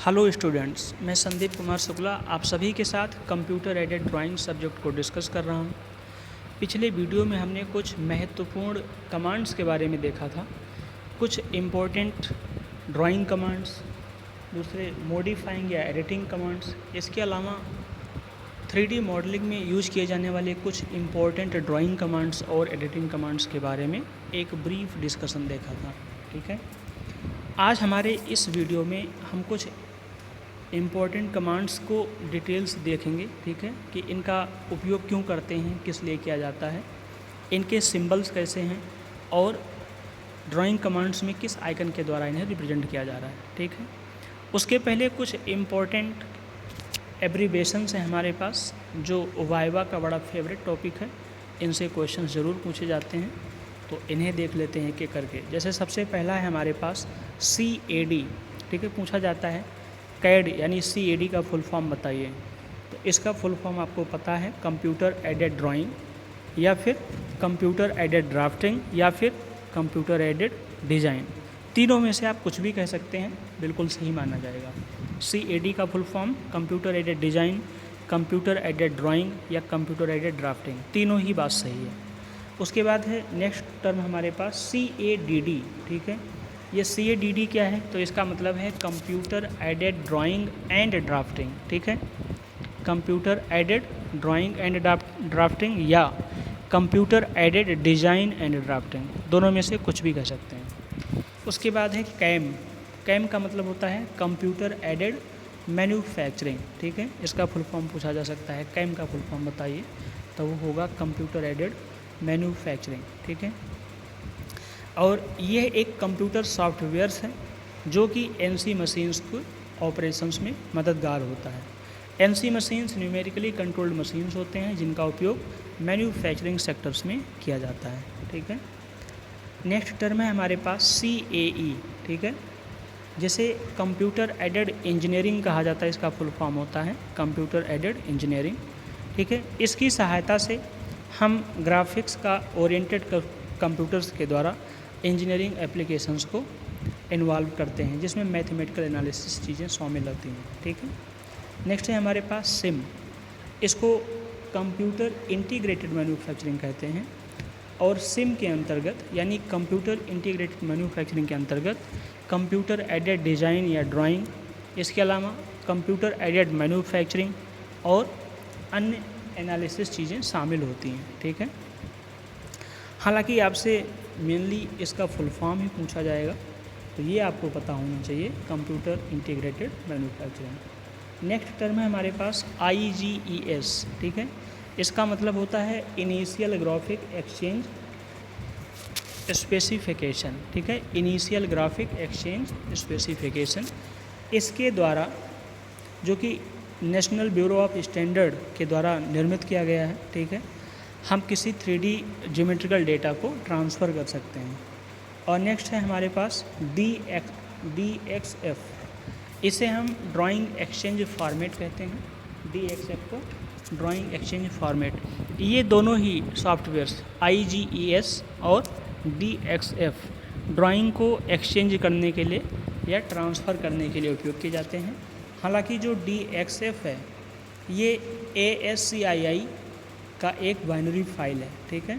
Hello students, मैं संदीप कुमार शुक्ला आप सभी के साथ कंप्यूटर एडेड ड्राइंग सब्जेक्ट को डिस्कस कर रहा हूँ। पिछले वीडियो में हमने कुछ महत्वपूर्ण कमांड्स के बारे में देखा था, कुछ इम्पोर्टेंट ड्राइंग कमांड्स, दूसरे मॉडिफाइंग या एडिटिंग कमांड्स। इसके अलावा 3D मॉडलिंग में यूज किए जाने वाले कुछ इम्पोर्टेंट ड्राइंग कमांड्स और एडिटिंग कमांड्स के बारे में एक ब्रीफ डिस्कशन देखा था। ठीक है, आज हमारे इस वीडियो में हम कुछ इम्पोर्टेंट कमांड्स को डिटेल्स देखेंगे। ठीक है, कि इनका उपयोग क्यों करते हैं, किस लिए किया जाता है, इनके सिंबल्स कैसे हैं और ड्राइंग कमांड्स में किस आइकन के द्वारा इन्हें रिप्रेजेंट किया जा रहा है। ठीक है, उसके पहले कुछ इम्पोर्टेंट एब्रीवेशंस हैं हमारे पास जो वाइवा का बड़ा फेवरेट टॉपिक है, इनसे क्वेश्चन ज़रूर पूछे जाते हैं, तो इन्हें देख लेते हैं कि करके। जैसे सबसे पहला है हमारे पास CAD। ठीक है, पूछा जाता है CAD यानी CAD का फुल फॉर्म बताइए। तो इसका फुल फॉर्म आपको पता है, कंप्यूटर एडेड ड्राइंग या फिर कंप्यूटर एडेड ड्राफ्टिंग या फिर कंप्यूटर एडेड डिज़ाइन। तीनों में से आप कुछ भी कह सकते हैं, बिल्कुल सही माना जाएगा। CAD का full form computer aided design, computer aided drawing या कंप्यूटर एडेड ड्राफ्टिंग, तीनों ही बात सही है। उसके बाद है नेक्स्ट टर्म हमारे पास CADD। ठीक है, ये CADD क्या है, तो इसका मतलब है computer aided drawing and drafting. ठीक है, computer aided drawing and drafting या computer aided design and drafting, दोनों में से कुछ भी कह सकते हैं। उसके बाद है कैम का मतलब होता है कंप्यूटर एडेड मैन्युफैक्चरिंग। ठीक है, इसका फुल फॉर्म पूछा जा सकता है, कैम का फुल फॉर्म बताइए, तो वो होगा कंप्यूटर एडेड मैन्युफैक्चरिंग। ठीक है, और ये एक कंप्यूटर सॉफ्टवेयर्स है जो कि NC मशीन्स को ऑपरेशंस में मददगार होता है। NC machines numerically controlled machines होते हैं जिनका उपयोग मैन्युफैक्चरिंग सेक्टर्स में किया जाता है। ठीक है, नेक्स्ट टर्म है हमारे पास CAE। ठीक है, जैसे कंप्यूटर एडेड इंजीनियरिंग कहा जाता है, इसका फुल फॉर्म होता है कंप्यूटर एडेड इंजीनियरिंग। ठीक है, इसकी सहायता से हम ग्राफिक्स का ओरिएंटेड कंप्यूटर्स के द्वारा इंजीनियरिंग एप्लीकेशंस को इन्वॉल्व करते हैं जिसमें मैथमेटिकल एनालिसिस चीज़ें शामिल होती हैं। ठीक है, नेक्स्ट है हमारे पास सिम। इसको कंप्यूटर इंटीग्रेटेड मैन्युफैक्चरिंग कहते हैं और सिम के अंतर्गत यानी कंप्यूटर इंटीग्रेटेड मैन्युफैक्चरिंग के अंतर्गत कंप्यूटर एडेड डिज़ाइन या ड्राइंग, इसके अलावा कंप्यूटर एडेड मैन्युफैक्चरिंग और अन्य एनालिसिस चीज़ें शामिल होती हैं। ठीक है, हालांकि आपसे मेनली इसका फुल फॉर्म ही पूछा जाएगा, तो ये आपको पता होना चाहिए, computer integrated manufacturing. Next term है हमारे पास IGES। ठीक है, इसका मतलब होता है इनिशियल ग्राफिक एक्सचेंज स्पेसिफिकेशन। ठीक है, इनिशियल ग्राफिक एक्सचेंज स्पेसिफिकेशन, इसके द्वारा जो कि नेशनल ब्यूरो ऑफ स्टैंडर्ड के द्वारा निर्मित किया गया है। ठीक है, हम किसी 3D ज्योमेट्रिकल डेटा को ट्रांसफ़र कर सकते हैं। और नेक्स्ट है हमारे पास DXF, इसे हम ड्राइंग एक्सचेंज फॉर्मेट कहते हैं। DXF को ड्राइंग एक्सचेंज फॉर्मेट, ये दोनों ही सॉफ्टवेयर्स IGES और DXF ड्राइंग को एक्सचेंज करने के लिए या ट्रांसफ़र करने के लिए उपयोग किए जाते हैं। हालांकि जो DXF है ये ASCII का एक बाइनरी फाइल है। ठीक है,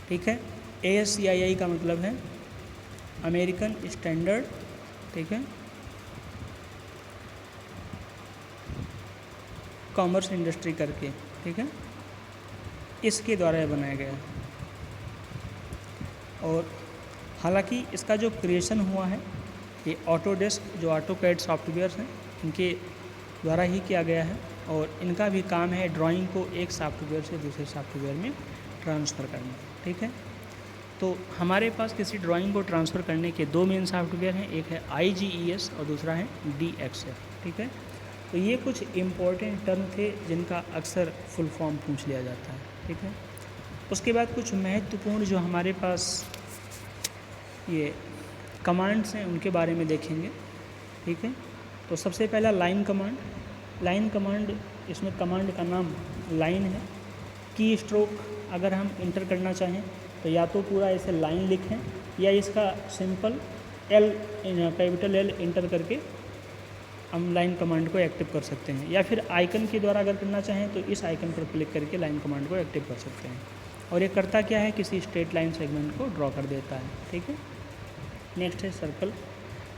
ठीक है, ASCII का मतलब है अमेरिकन स्टैंडर्ड, ठीक है, कॉमर्स इंडस्ट्री करके। ठीक है, इसके द्वारा यह बनाया गया है और हालांकि इसका जो क्रिएशन हुआ है ये ऑटोडेस्क जो ऑटोकैड सॉफ्टवेयर्स हैं इनके द्वारा ही किया गया है और इनका भी काम है ड्राइंग को एक सॉफ्टवेयर से दूसरे सॉफ्टवेयर में ट्रांसफ़र करना। ठीक है, तो हमारे पास किसी ड्राइंग को ट्रांसफ़र करने के दो मेन सॉफ्टवेयर हैं, एक है IGES और दूसरा है DXF। ठीक है, तो ये कुछ इम्पोर्टेंट टर्म थे जिनका अक्सर फुल फॉर्म पूछ लिया जाता है। ठीक है, उसके बाद कुछ महत्वपूर्ण जो हमारे पास ये कमांड्स हैं उनके बारे में देखेंगे। ठीक है, तो सबसे पहला लाइन कमांड, इसमें कमांड का नाम लाइन है। की स्ट्रोक अगर हम इंटर करना चाहें तो या तो पूरा ऐसे लाइन लिखें या इसका सिंपल कैपिटल L इंटर करके हम लाइन कमांड को एक्टिव कर सकते हैं, या फिर आइकन के द्वारा अगर करना चाहें तो इस आइकन पर क्लिक करके लाइन कमांड को एक्टिव कर सकते हैं। और ये करता क्या है, किसी स्ट्रेट लाइन सेगमेंट को ड्रॉ कर देता है। ठीक है। नेक्स्ट है सर्कल।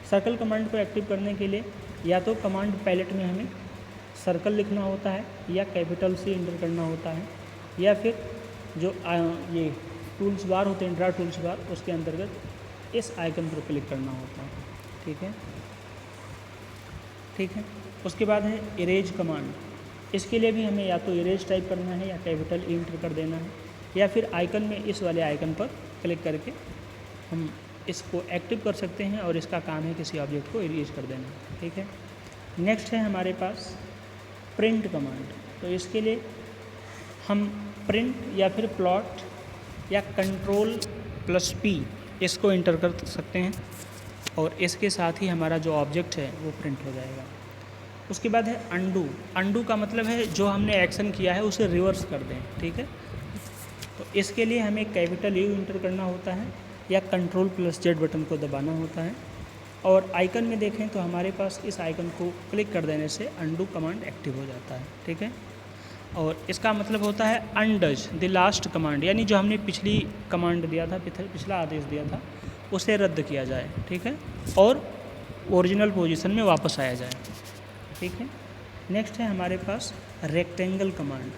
सर्कल कमांड को एक्टिव करने के लिए या तो कमांड पैलेट में हमें सर्कल लिखना होता है या कैपिटल से इंटर करना होता है, या फिर जो ये टूल्स बार होते हैं, ड्रा टूल्स बार, उसके अंतर्गत इस आइकन पर क्लिक करना होता है। ठीक है। ठीक है। उसके बाद है इरेज कमांड। इसके लिए भी हमें या तो इरेज टाइप करना है या कैपिटल ई इंटर कर देना है, या फिर आइकन में इस वाले आइकन पर क्लिक करके हम इसको एक्टिव कर सकते हैं और इसका काम है किसी ऑब्जेक्ट को इरेज कर देना। ठीक है। नेक्स्ट है हमारे पास प्रिंट कमांड। तो इसके लिए हम प्रिंट या फिर प्लॉट या Ctrl+P इसको इंटर कर सकते हैं और इसके साथ ही हमारा जो ऑब्जेक्ट है वो प्रिंट हो जाएगा। उसके बाद है अंडू। अंडू का मतलब है जो हमने एक्शन किया है उसे रिवर्स कर दें। ठीक है। तो इसके लिए हमें कैपिटल यू इंटर करना होता है या Ctrl+Z बटन को दबाना होता है, और आइकन में देखें तो हमारे पास इस आइकन को क्लिक कर देने से अंडू कमांड एक्टिव हो जाता है। ठीक है। और इसका मतलब होता है अनडज द लास्ट कमांड, यानी जो हमने पिछली कमांड दिया था, पिछला आदेश दिया था, उसे रद्द किया जाए। ठीक है। और ओरिजिनल पोजीशन में वापस आया जाए। ठीक है। नेक्स्ट है हमारे पास रेक्टेंगल कमांड।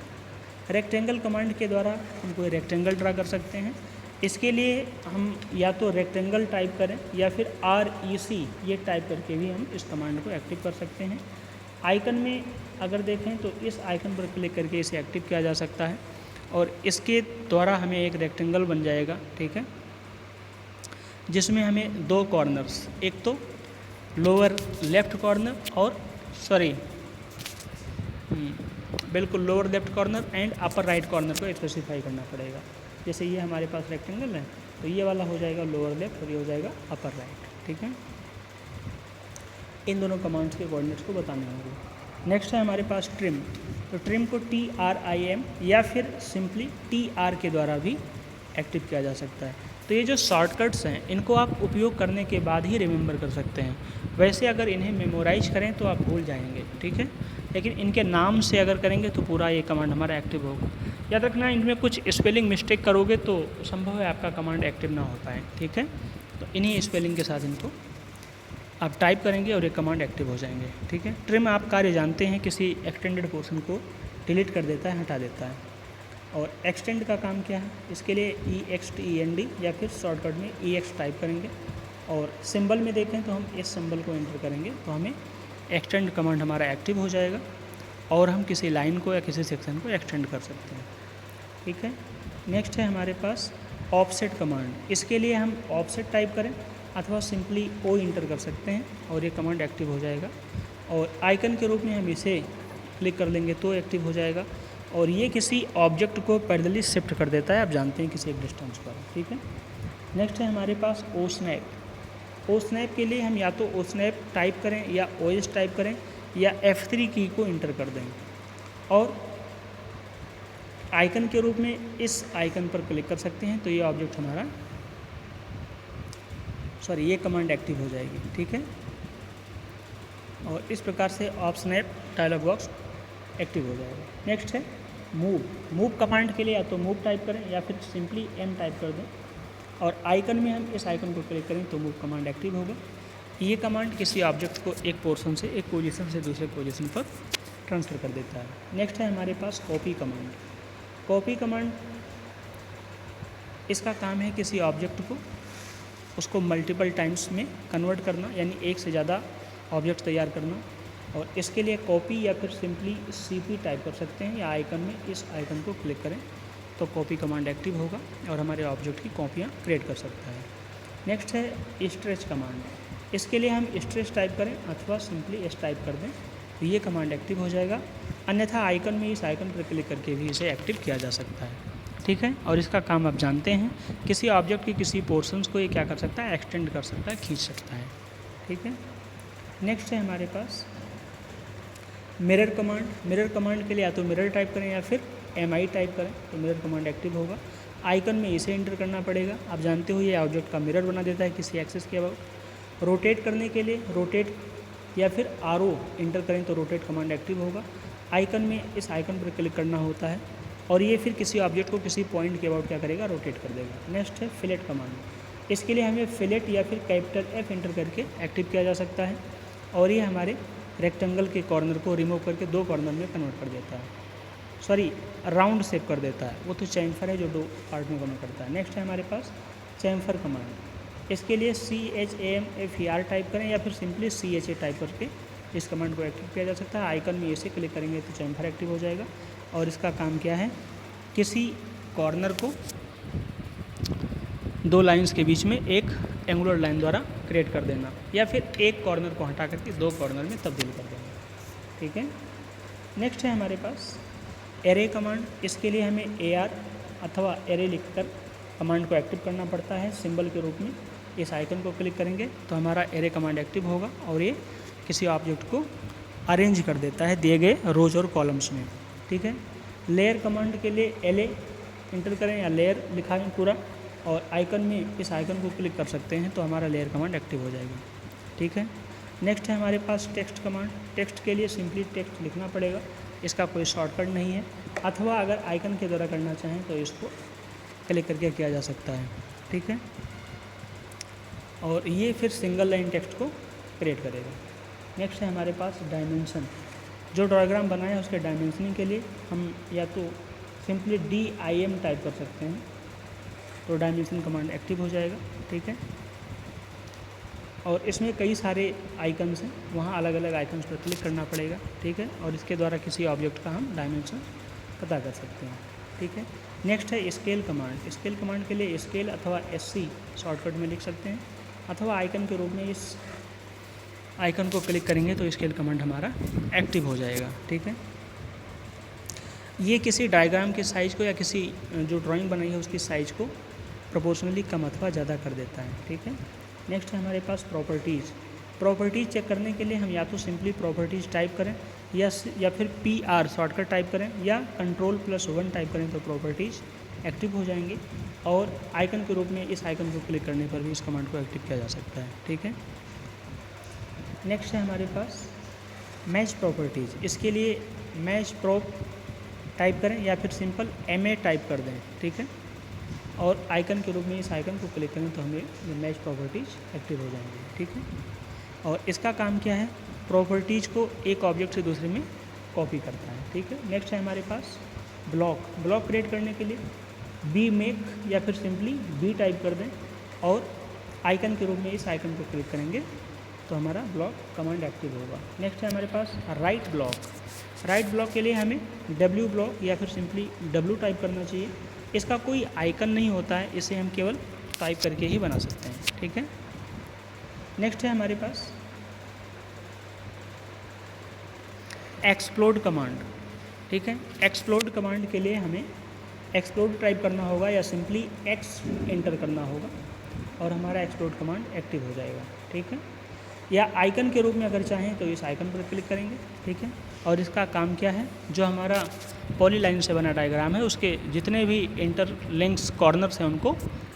रेक्टेंगल कमांड के द्वारा हम कोई रेक्टेंगल ड्रा कर सकते हैं। इसके लिए हम या तो रेक्टेंगल टाइप करें या फिर REC ये टाइप करके भी हम इस कमांड को एक्टिव कर सकते हैं। आइकन में अगर देखें तो इस आइकन पर क्लिक करके इसे एक्टिव किया जा सकता है और इसके द्वारा हमें एक रेक्टेंगल बन जाएगा। ठीक है। जिसमें हमें दो कॉर्नर्स, एक तो लोअर लेफ्ट कॉर्नर और बिल्कुल lower left corner and upper right corner को स्पेसिफाई करना पड़ेगा। जैसे ये हमारे पास रेक्टेंगल है तो ये वाला हो जाएगा लोअर लेफ्ट और ये हो जाएगा अपर राइट। ठीक है। इन दोनों कमांड्स के कोऑर्डिनेट्स को बताने होंगे। नेक्स्ट है हमारे पास ट्रिम। तो ट्रिम को TRIM या फिर सिंपली TR के द्वारा भी एक्टिव किया जा सकता है। तो ये जो शॉर्टकट्स हैं इनको आप उपयोग करने के बाद ही रिमेंबर कर सकते हैं। वैसे अगर इन्हें मेमोराइज करें तो आप भूल जाएंगे। ठीक है। लेकिन इनके नाम से अगर करेंगे तो पूरा ये कमांड हमारा एक्टिव होगा। याद रखना इनमें कुछ स्पेलिंग मिस्टेक करोगे तो संभव है आपका कमांड एक्टिव ना हो पाए। ठीक है। तो इन्हीं स्पेलिंग के साथ इनको आप टाइप करेंगे और ये कमांड एक्टिव हो जाएंगे। ठीक है। ट्रिम आप कार्य जानते हैं, किसी एक्सटेंडेड पोर्शन को डिलीट कर देता है, हटा देता है। और एक्सटेंड का काम क्या है, इसके लिए EXTEND या फिर शॉर्टकट में EX टाइप करेंगे और सिंबल में देखें तो हम इस सिंबल को एंटर करेंगे तो हमें एक्सटेंड कमांड हमारा एक्टिव हो जाएगा और हम किसी लाइन को या किसी सेक्शन को एक्सटेंड कर सकते हैं। ठीक है। नेक्स्ट है हमारे पास ऑफसेट कमांड। इसके लिए हम ऑफसेट टाइप करें अथवा सिंपली O इंटर कर सकते हैं और ये कमांड एक्टिव हो जाएगा। और आइकन के रूप में हम इसे क्लिक कर लेंगे तो एक्टिव हो जाएगा और ये किसी ऑब्जेक्ट को पैरेलली शिफ्ट कर देता है, आप जानते हैं, किसी एक डिस्टेंस पर। ठीक है। नेक्स्ट है हमारे पास OSnap। OSnap के लिए हम या तो OSnap टाइप करें या OS टाइप करें या F3 की को इंटर कर दें और आइकन के रूप में इस आइकन पर क्लिक कर सकते हैं तो ये ऑब्जेक्ट हमारा ये कमांड एक्टिव हो जाएगी। ठीक है। और इस प्रकार से OSnap डायलॉग बॉक्स एक्टिव हो जाएगा। नेक्स्ट है मूव। मूव कमांड के लिए या तो मूव टाइप करें या फिर सिंपली M टाइप कर दें और आइकन में हम इस आइकन को क्लिक करें तो मूव कमांड एक्टिव होगा। ये कमांड किसी ऑब्जेक्ट को एक पोर्शन से, एक पोजीशन से दूसरे पोजीशन पर ट्रांसफ़र कर देता है। नेक्स्ट है हमारे पास कॉपी कमांड। कॉपी कमांड इसका काम है किसी ऑब्जेक्ट को उसको मल्टीपल टाइम्स में कन्वर्ट करना, यानी एक से ज़्यादा ऑब्जेक्ट तैयार करना। और इसके लिए कॉपी या फिर सिंपली CP टाइप कर सकते हैं या आइकन में इस आइकन को क्लिक करें तो कॉपी कमांड एक्टिव होगा और हमारे ऑब्जेक्ट की कॉपियाँ क्रिएट कर सकता है। नेक्स्ट है स्ट्रेच कमांड। इसके लिए हम स्ट्रेच टाइप करें अथवा सिंपली S टाइप कर दें तो ये कमांड एक्टिव हो जाएगा। अन्यथा आइकन में इस आइकन पर क्लिक करके भी इसे एक्टिव किया जा सकता है। ठीक है। और इसका काम आप जानते हैं, किसी ऑब्जेक्ट के किसी पोर्शंस को ये क्या कर सकता है, एक्सटेंड कर सकता है, खींच सकता है। ठीक है। नेक्स्ट है हमारे पास मिरर कमांड। मिरर कमांड के लिए या तो मिरर टाइप करें या फिर MI टाइप करें तो मिरर कमांड एक्टिव होगा। आइकन में इसे एंटर करना पड़ेगा। आप जानते हो ये ऑब्जेक्ट का मिरर बना देता है किसी एक्सिस के अबाउट। रोटेट करने के लिए रोटेट या फिर RO इंटर करें तो रोटेट कमांड एक्टिव होगा। आइकन में इस आइकन पर क्लिक करना होता है और ये फिर किसी ऑब्जेक्ट को किसी पॉइंट के अबाउट क्या करेगा, रोटेट कर देगा। नेक्स्ट है फिलेट कमांड। इसके लिए हमें फिलेट या फिर कैपिटल F इंटर करके एक्टिव किया जा सकता है और ये हमारे रेक्टेंगल के कॉर्नर को रिमूव करके 2 कॉर्नर में कन्वर्ट कर देता है, सॉरी राउंड शेप कर देता है। वो तो चैम्फर है जो 2 पार्ट में कन्वर्ट करता है। नेक्स्ट है हमारे पास चैम्फर कमांड। इसके लिए CHAMFER टाइप करें या फिर सिंपली CHA टाइप करके इस कमांड को एक्टिव किया जा सकता है। आइकन में ऐसे क्लिक करेंगे तो चैम्फर एक्टिव हो जाएगा और इसका काम क्या है, किसी कॉर्नर को 2 लाइंस के बीच में एक एंगुलर लाइन द्वारा क्रिएट कर देना या फिर एक कॉर्नर को हटा करके 2 कॉर्नर में तब्दील कर देना। ठीक है। नेक्स्ट है हमारे पास एरे कमांड। इसके लिए हमें AR अथवा एरे लिखकर कमांड को एक्टिव करना पड़ता है सिंबल के रूप में। इस आइकन को क्लिक करेंगे तो हमारा एरे कमांड एक्टिव होगा और ये किसी ऑब्जेक्ट को अरेंज कर देता है दिए गए रोज और कॉलम्स में। ठीक है। लेयर कमांड के लिए LA इंटर करें या लेयर लिखा है पूरा और आइकन में इस आइकन को क्लिक कर सकते हैं तो हमारा लेयर कमांड एक्टिव हो जाएगा। ठीक है। नेक्स्ट है हमारे पास टेक्स्ट कमांड। टेक्स्ट के लिए सिंपली टेक्स्ट लिखना पड़ेगा, इसका कोई शॉर्टकट नहीं है, अथवा अगर आइकन के द्वारा करना चाहें तो इसको क्लिक करके किया जा सकता है। ठीक है। और ये फिर सिंगल लाइन टेक्स्ट को क्रिएट करेगा। नेक्स्ट है हमारे पास डायमेंशन। जो डायग्राम बनाए हैं उसके डायमेंशनिंग के लिए हम या तो सिंपली DIM टाइप कर सकते हैं तो डायमेंशन कमांड एक्टिव हो जाएगा। ठीक है। और इसमें कई सारे आइकन्स हैं, वहाँ अलग अलग आइकन्स पर क्लिक करना पड़ेगा। ठीक है। और इसके द्वारा किसी ऑब्जेक्ट का हम डायमेंशन पता कर सकते हैं। ठीक है। नेक्स्ट है स्केल कमांड। स्केल कमांड के लिए स्केल अथवा SC शॉर्टकट में लिख सकते हैं अथवा आइकन के रूप में इस आइकन को क्लिक करेंगे तो स्केल कमांड हमारा एक्टिव हो जाएगा। ठीक है। ये किसी डायग्राम के साइज़ को या किसी जो ड्राइंग बनाई है उसकी साइज़ को प्रोपोर्शनली कम अथवा ज़्यादा कर देता है। ठीक है। नेक्स्ट है हमारे पास प्रॉपर्टीज़। प्रॉपर्टीज़ चेक करने के लिए हम या तो सिंपली प्रॉपर्टीज़ टाइप करें या फिर PR शॉर्टकट टाइप करें या Ctrl+1 टाइप करें तो प्रॉपर्टीज़ एक्टिव हो जाएंगे और आइकन के रूप में इस आइकन को क्लिक करने पर भी इस कमांड को एक्टिव किया जा सकता है। ठीक है। नेक्स्ट है हमारे पास मैच प्रॉपर्टीज़। इसके लिए मैच प्रॉप टाइप करें या फिर सिंपल MA टाइप कर दें। ठीक है। और आइकन के रूप में इस आइकन को क्लिक करें तो हमें मैच प्रॉपर्टीज़ एक्टिव हो जाएंगे। ठीक है। और इसका काम क्या है, प्रॉपर्टीज़ को एक ऑब्जेक्ट से दूसरे में कॉपी करता है। ठीक है। नेक्स्ट है हमारे पास ब्लॉक। ब्लॉक क्रिएट करने के लिए BMake या फिर सिंपली B टाइप कर दें और आइकन के रूप में इस आइकन को क्लिक करेंगे तो हमारा ब्लॉक कमांड एक्टिव होगा। नेक्स्ट है हमारे पास राइट ब्लॉक। राइट ब्लॉक के लिए हमें W ब्लॉक या फिर सिंपली W टाइप करना चाहिए। इसका कोई आइकन नहीं होता है, इसे हम केवल टाइप करके ही बना सकते हैं। ठीक है। नेक्स्ट है हमारे पास एक्सप्लोड कमांड। ठीक है। एक्सप्लोड कमांड के लिए हमें एक्सप्लोड टाइप करना होगा या सिंपली X एंटर करना होगा और हमारा एक्सप्लोड कमांड एक्टिव हो जाएगा। ठीक है। या आइकन के रूप में अगर चाहें तो इस आइकन पर क्लिक करेंगे। ठीक है। और इसका काम क्या है, जो हमारा पॉलीलाइन से बना डायग्राम है उसके जितने भी इंटरलिंक्स कॉर्नर्स हैं उनको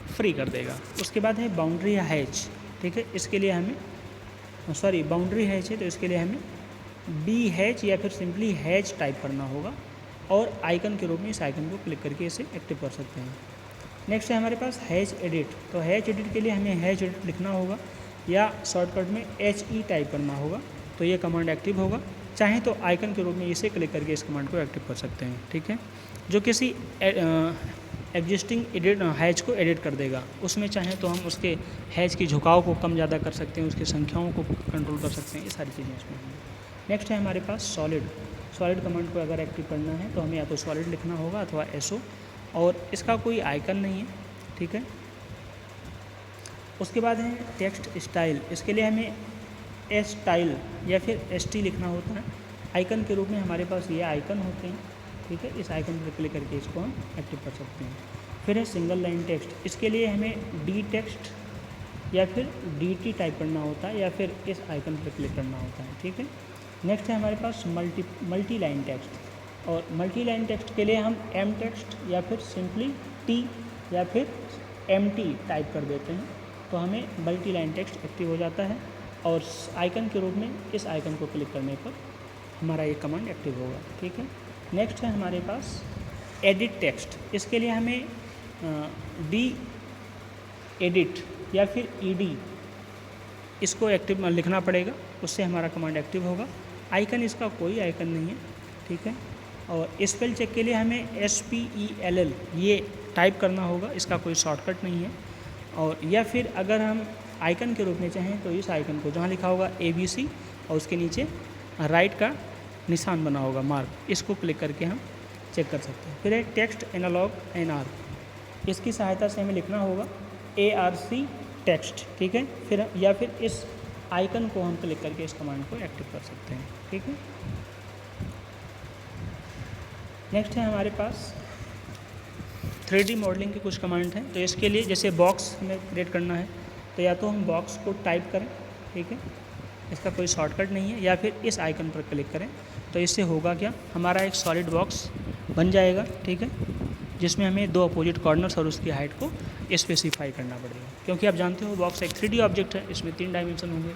फ्री कर देगा। उसके बाद है बाउंड्री या हैच। ठीक है। इसके लिए हमें बाउंड्री हैच है तो इसके लिए हमें BH या फिर सिंपली हैच टाइप करना होगा और आइकन के रूप में इस आइकन को क्लिक करके इसे एक्टिव कर सकते हैं। नेक्स्ट है हमारे पास हैच एडिट। तो हैच एडिट के लिए हमें हैच एडिट लिखना होगा या शॉर्टकट में HE टाइप करना होगा तो ये कमांड एक्टिव होगा। चाहें तो आइकन के रूप में इसे क्लिक करके इस कमांड को एक्टिव कर सकते हैं। ठीक है। जो किसी एग्जिस्टिंग हैच को एडिट कर देगा, उसमें चाहें तो हम उसके हैच की झुकाव को कम ज़्यादा कर सकते हैं, उसकी संख्याओं को कंट्रोल कर सकते हैं, ये सारी चीज़ें इसमें हैं। नेक्स्ट है हमारे पास सॉलिड। सॉलिड कमांड को अगर एक्टिव करना है तो हमें या तो सॉलिड लिखना होगा अथवा SO और इसका कोई आइकन नहीं है। ठीक है। उसके बाद है टेक्स्ट स्टाइल। इसके लिए हमें स्टाइल या फिर ST लिखना होता है। आइकन के रूप में हमारे पास ये आइकन होते हैं। ठीक है। इस आइकन पर क्लिक करके इसको हम एक्टिव कर सकते हैं। फिर है सिंगल लाइन टेक्स्ट। इसके लिए हमें D टेक्स्ट या फिर DT टाइप करना होता है या फिर इस आइकन पर क्लिक करना होता है। ठीक है। नेक्स्ट है हमारे पास मल्टी लाइन टेक्स्ट और मल्टी लाइन टेक्स्ट के लिए हम M टेक्स्ट या फिर सिंपली T या फिर MT टाइप कर देते हैं तो हमें मल्टी लाइन टेक्स्ट एक्टिव हो जाता है। और आइकन के रूप में इस आइकन को क्लिक करने पर हमारा ये कमांड एक्टिव होगा। ठीक है। नेक्स्ट है हमारे पास एडिट टेक्स्ट। इसके लिए हमें डी एडिट या फिर ईडी इसको एक्टिव लिखना पड़ेगा, उससे हमारा कमांड एक्टिव होगा। आइकन इसका कोई आइकन नहीं है। ठीक है। और स्पेल चेक के लिए हमें SPELL ये टाइप करना होगा, इसका कोई शॉर्टकट नहीं है। और या फिर अगर हम आइकन के रूप में चाहें तो इस आइकन को जहाँ लिखा होगा ABC और उसके नीचे राइट का निशान बना होगा मार्क, इसको क्लिक करके हम चेक कर सकते हैं। फिर है टेक्स्ट एनालॉग NR, इसकी सहायता से हमें लिखना होगा ARC टेक्स्ट। ठीक है। फिर या फिर इस आइकन को हम क्लिक करके इस कमांड को एक्टिव कर सकते हैं। ठीक है। नेक्स्ट है हमारे पास 3D मॉडलिंग की कुछ कमांड हैं। तो इसके लिए जैसे बॉक्स हमें क्रिएट करना है तो या तो हम बॉक्स को टाइप करें, ठीक है, इसका कोई शॉर्टकट नहीं है, या फिर इस आइकन पर क्लिक करें। तो इससे होगा क्या, हमारा एक सॉलिड बॉक्स बन जाएगा। ठीक है। जिसमें हमें 2 अपोजिट कॉर्नर्स और उसकी हाइट को स्पेसिफाई करना पड़ेगा, क्योंकि आप जानते हो बॉक्स एक 3D ऑब्जेक्ट है, इसमें 3 डायमेंशन होंगे।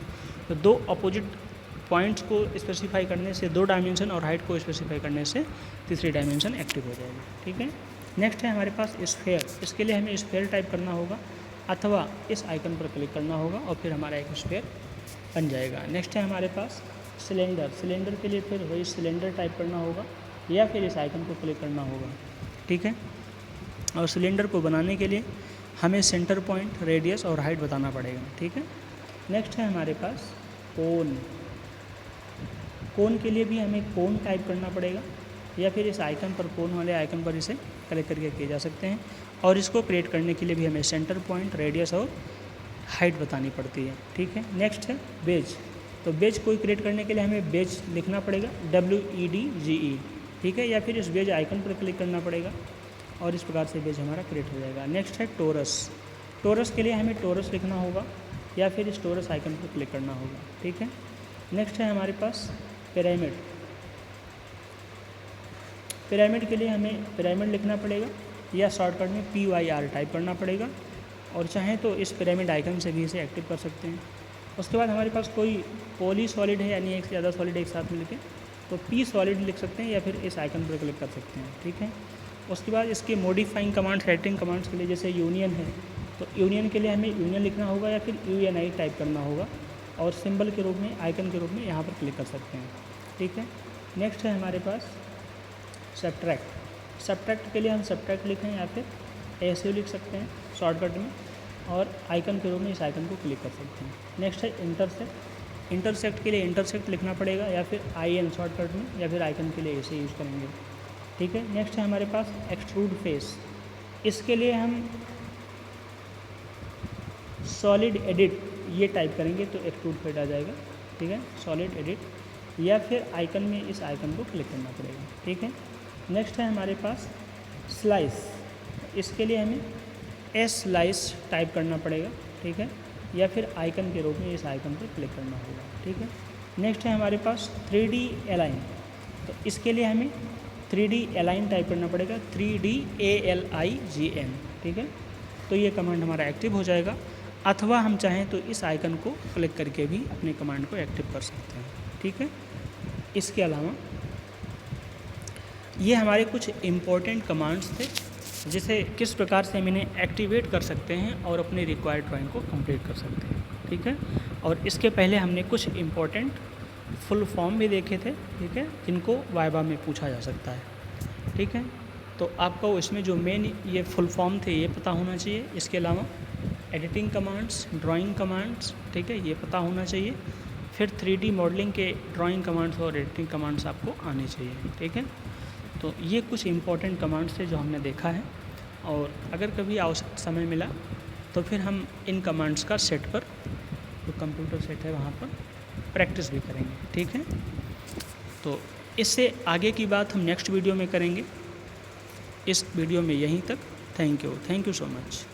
तो 2 अपोजिट पॉइंट्स को स्पेसिफाई करने से 2 डायमेंशन और हाइट को स्पेसिफाई करने से तीसरी डायमेंशन एक्टिव हो जाएगी। ठीक है। नेक्स्ट है हमारे पास स्फेयर। इसके लिए हमें स्फेयर टाइप करना होगा अथवा इस आइकन पर क्लिक करना होगा और फिर हमारा एक स्फेयर बन जाएगा। नेक्स्ट है हमारे पास सिलेंडर। सिलेंडर के लिए फिर वही सिलेंडर टाइप करना होगा या फिर इस आइकन को क्लिक करना होगा। ठीक है। और सिलेंडर को बनाने के लिए हमें सेंटर पॉइंट, रेडियस और हाइट बताना पड़ेगा। ठीक है। नेक्स्ट है हमारे पास कोन। कोन के लिए भी हमें कोन टाइप करना पड़ेगा या फिर इस आइकन पर, कोन वाले आइकन पर इसे क्लिक करके किए जा सकते हैं। और इसको क्रिएट करने के लिए भी हमें सेंटर पॉइंट, रेडियस और हाइट बतानी पड़ती है। ठीक है। नेक्स्ट है बेज। तो बेज को क्रिएट करने के लिए हमें बेज लिखना पड़ेगा, WEDGE। ठीक है। या फिर इस बेज आइकन पर क्लिक करना पड़ेगा और इस प्रकार से बेज हमारा क्रिएट हो जाएगा। नेक्स्ट है टोरस। टोरस के लिए हमें टोरस लिखना होगा या फिर इस टोरस आइकन पर क्लिक करना होगा। ठीक है। नेक्स्ट है हमारे पास पिरामिड। पिरामिड के लिए हमें पिरामिड लिखना पड़ेगा या शॉर्टकट में PYR टाइप करना पड़ेगा, और चाहें तो इस पिरामिड आइकन से भी इसे एक्टिव कर सकते हैं। उसके बाद हमारे पास कोई पॉली सॉलिड है, यानी एक से ज़्यादा सॉलिड एक साथ मिलके, तो P सॉलिड लिख सकते हैं या फिर इस आइकन पर क्लिक कर सकते हैं। ठीक है। उसके बाद इसके मॉडिफाइंग कमांड्स, राइटिंग कमांड्स के लिए जैसे यूनियन है, तो यूनियन के लिए हमें यूनियन लिखना होगा या फिर UNI टाइप करना होगा और सिंबल के रूप में, आइकन के रूप में यहाँ पर क्लिक कर सकते हैं। ठीक है। नेक्स्ट है हमारे पास सब्ट्रैक्ट। सब्ट्रैक्ट के लिए हम सब्ट्रैक्ट लिखें या फिर ऐसे लिख सकते हैं शॉर्टकट में, और आइकन के रूप में इस आइकन को क्लिक कर सकते हैं। नेक्स्ट है इंटरसेक्ट। इंटरसेक्ट के लिए इंटरसेक्ट लिखना पड़ेगा या फिर IN शॉर्टकट में, या फिर आइकन के लिए ऐसे यूज़ करेंगे। ठीक है। नेक्स्ट है हमारे पास एक्सट्रूड फेस। इसके लिए हम सॉलिड एडिट ये टाइप करेंगे तो एक्सट्रूड फेस आ जाएगा। ठीक है। सॉलिड एडिट, या फिर आइकन में इस आइकन को क्लिक करना पड़ेगा। ठीक है। नेक्स्ट है हमारे पास स्लाइस। इसके लिए हमें स्लाइस टाइप करना पड़ेगा। ठीक है। या फिर आइकन के रूप में इस आइकन पर क्लिक करना होगा। ठीक है। नेक्स्ट है हमारे पास 3D अलाइन। तो इसके लिए हमें 3D अलाइन टाइप करना पड़ेगा, 3D ALIGN। ठीक है। तो ये कमांड हमारा एक्टिव हो जाएगा, अथवा हम चाहें तो इस आइकन को क्लिक करके भी अपने कमांड को एक्टिव कर सकते हैं। ठीक है। इसके अलावा ये हमारे कुछ इम्पोर्टेंट कमांड्स थे, जिसे किस प्रकार से हम इन्हें एक्टिवेट कर सकते हैं और अपनी रिक्वायर्ड ड्राइंग को कंप्लीट कर सकते हैं। ठीक है। और इसके पहले हमने कुछ इम्पोर्टेंट फुल फॉर्म भी देखे थे। ठीक है। जिनको वाइवा में पूछा जा सकता है। ठीक है। तो आपको इसमें जो मेन ये फुल फॉर्म थे ये पता होना चाहिए। इसके अलावा एडिटिंग कमांड्स, ड्राइंग कमांड्स, ठीक है, ये पता होना चाहिए। फिर 3D मॉडलिंग के ड्राइंग कमांड्स और एडिटिंग कमांड्स आपको आने चाहिए। ठीक है। तो ये कुछ इम्पोर्टेंट कमांड्स थे जो हमने देखा है, और अगर कभी आवश्यक समय मिला तो फिर हम इन कमांड्स का सेट पर, जो कंप्यूटर सेट है वहाँ पर प्रैक्टिस भी करेंगे। ठीक है। तो इससे आगे की बात हम नेक्स्ट वीडियो में करेंगे। इस वीडियो में यहीं तक। Thank you so much.